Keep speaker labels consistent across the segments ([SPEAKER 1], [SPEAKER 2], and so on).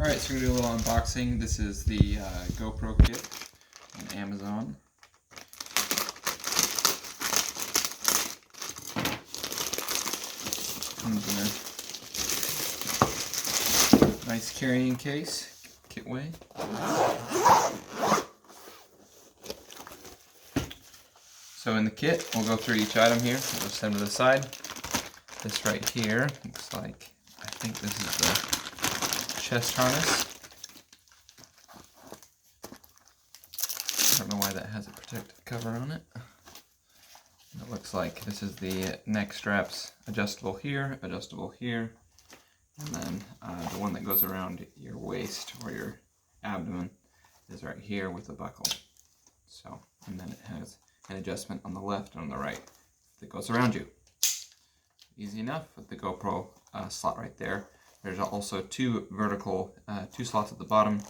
[SPEAKER 1] Alright, so we're going to do a little unboxing. This is the Gopro kit on Amazon. Comes in a nice carrying case, Kitway. So in the kit, we'll go through each item here. We'll just set them to the side. This right here looks like, I think this is the chest harness. I don't know why that has a protective cover on it. It looks like this is the neck straps, adjustable here, and then the one that goes around your waist or your abdomen is right here with a buckle. So, and then it has an adjustment on the left and on the right that goes around you. Easy enough with the GoPro slot right there. There's also two vertical, two slots at the bottom.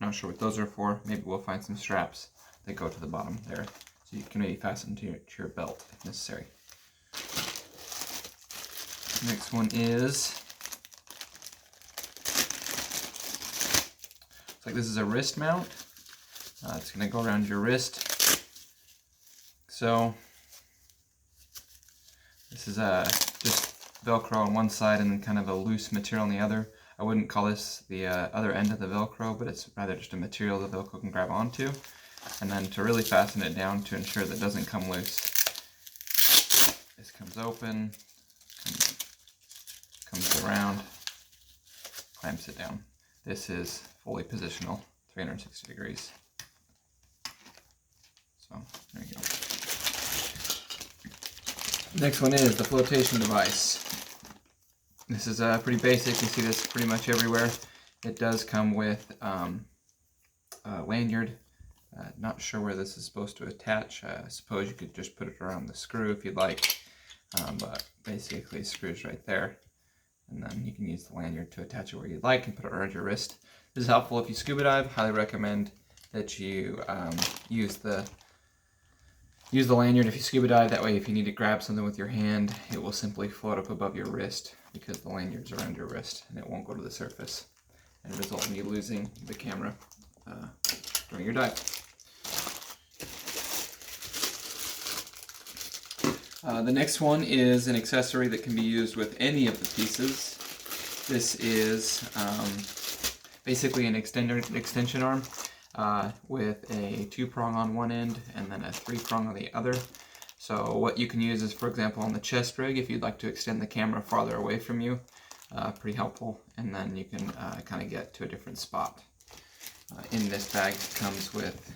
[SPEAKER 1] Not sure what those are for. Maybe we'll find some straps that go to the bottom there, so you can maybe fasten to your belt if necessary. Next one is, looks like this is a wrist mount. It's going to go around your wrist. So this is just Velcro on one side and then kind of a loose material on the other. I wouldn't call this the other end of the Velcro, but it's rather just a material the Velcro can grab onto. And then to really fasten it down to ensure that it doesn't come loose, this comes open, comes around, clamps it down. This is fully positional, 360 degrees. So there you go. Next one is the Floatation Device. This is pretty basic. You see this pretty much everywhere. It does come with a lanyard. Not sure where this is supposed to attach. I suppose you could just put it around the screw if you'd like, but basically screws right there. And then you can use the lanyard to attach it where you'd like and put it around your wrist. This is helpful if you scuba dive. Highly recommend that you use the lanyard if you scuba dive. That way if you need to grab something with your hand, it will simply float up above your wrist because the lanyard's around your wrist and it won't go to the surface and result in you losing the camera during your dive. The next one is an accessory that can be used with any of the pieces. This is basically an extension arm with a 2-prong on one end and then a 3-prong on the other. So what you can use is, for example, on the chest rig, if you'd like to extend the camera farther away from you, pretty helpful, and then you can kind of get to a different spot. In this bag comes with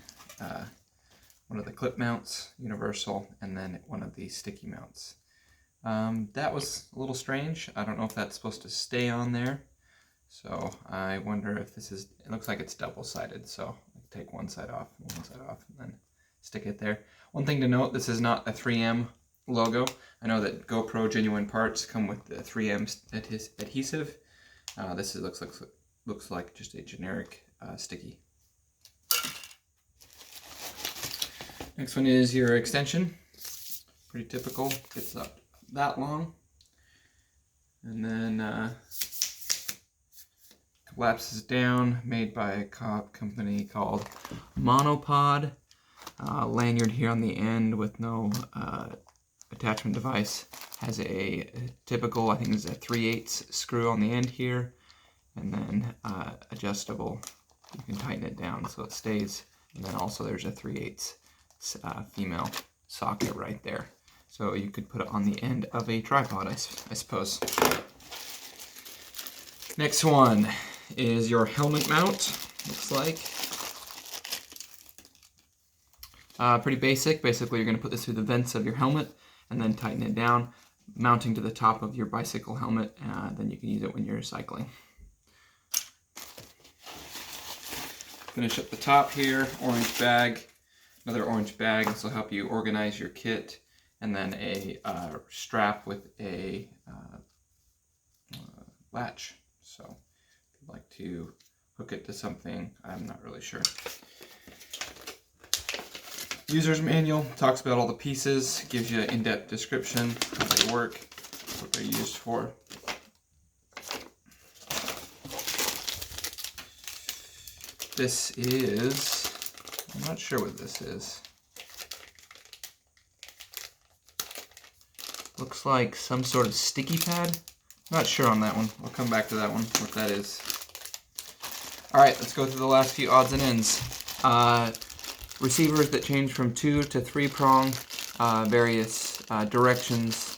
[SPEAKER 1] one of the clip mounts, universal, and then one of the sticky mounts. That was a little strange. I don't know if that's supposed to stay on there. So I wonder if this is, it looks like it's double-sided, so take one side off, and then stick it there. One thing to note, this is not a 3M logo. I know that GoPro genuine parts come with the 3M adhesive. This looks like just a generic sticky. Next one is your extension. Pretty typical, gets up that long. And then collapses down, made by a company called Monopod. Lanyard here on the end with no attachment device. Has a typical, I think it's a 3/8 screw on the end here, and then adjustable. You can tighten it down so it stays. And then also there's a 3/8 female socket right there. So you could put it on the end of a tripod, I suppose. Next one is your helmet mount, looks like. Pretty basic. Basically, you're going to put this through the vents of your helmet and then tighten it down, mounting to the top of your bicycle helmet. Then you can use it when you're cycling. Finish up the top here, orange bag. Another orange bag. This will help you organize your kit. And then a strap with a latch. So if you'd like to hook it to something, I'm not really sure. User's manual talks about all the pieces, gives you an in-depth description, how they work, what they're used for. This is, I'm not sure what this is. Looks like some sort of sticky pad. Not sure on that one. We'll come back to that one, what that is. Alright, let's go through the last few odds and ends. Receivers that change from 2 to 3 prong, various directions,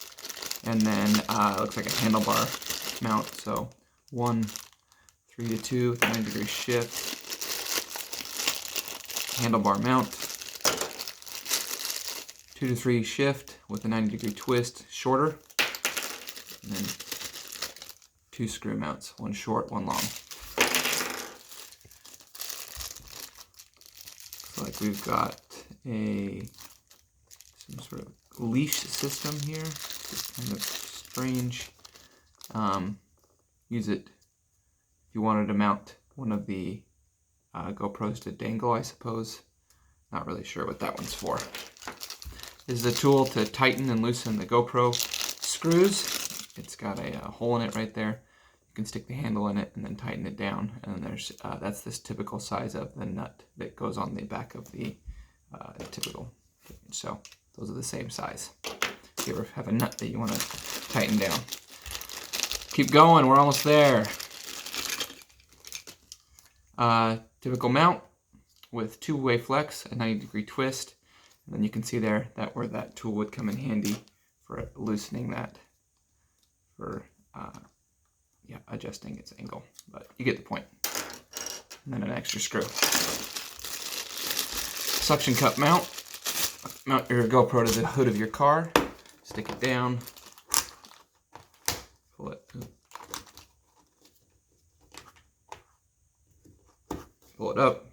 [SPEAKER 1] and then looks like a handlebar mount. So 1, 3 to 2 with a 90-degree shift. Handlebar mount. 2 to 3 shift with a 90-degree twist, shorter. And then 2 screw mounts, one short, one long. Looks like we've got some sort of leash system here. It's kind of strange. Use it if you wanted to mount one of the GoPros to dangle, I suppose. Not really sure what that one's for. This is a tool to tighten and loosen the GoPro screws. It's got a hole in it right there. You can stick the handle in it and then tighten it down. And then there's that's this typical size of the nut that goes on the back of the typical. So those are the same size. If you ever have a nut that you want to tighten down. Keep going, we're almost there. Typical mount with 2-way flex, a 90-degree twist. And then you can see there that where that tool would come in handy for loosening that, for adjusting its angle. But you get the point. And then an extra screw. Suction cup mount. Mount your GoPro to the hood of your car. Stick it down. Pull it. Pull it up.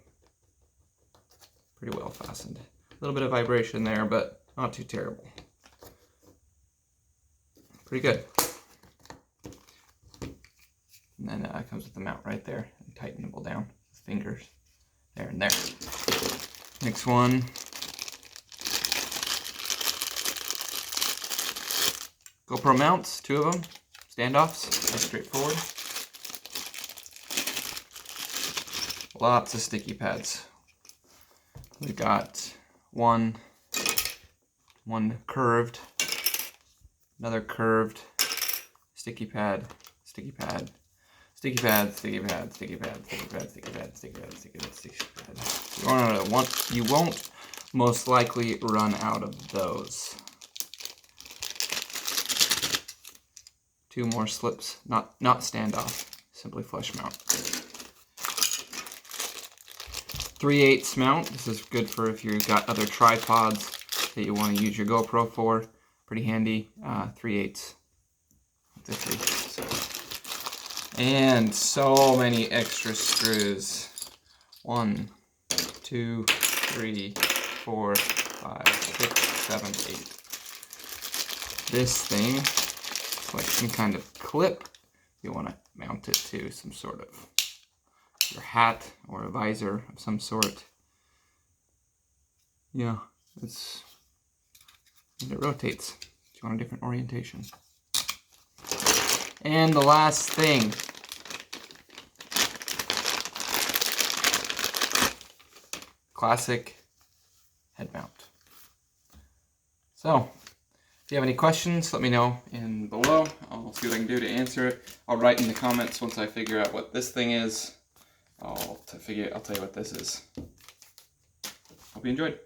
[SPEAKER 1] Pretty well fastened. A little bit of vibration there, but not too terrible. Pretty good. And then it comes with the mount right there, and tightenable down with fingers there and there. Next one. GoPro mounts, 2 of them. Standoffs, that's straightforward. Lots of sticky pads. We got one curved, another curved, sticky pad, sticky pad, sticky pad, sticky pad, sticky pad, sticky pad, sticky pad, sticky pad, sticky pad, sticky pad. You won't most likely run out of those. 2 more slips, not standoff, simply flush mount. 3/8 mount. This is good for if you've got other tripods that you want to use your GoPro for. Pretty handy. 3/8. That's a 3. And so many extra screws. 1, 2, 3, 4, 5, 6, 7, 8. This thing, like some kind of clip, you want to mount it to some sort of your hat or a visor of some sort. Yeah, and it rotates if you want a different orientation. And the last thing, classic head mount. So if you have any questions, let me know in below. I'll see what I can do to answer it. I'll write in the comments once I figure out what this thing is. I'll tell you what this is. Hope you enjoyed.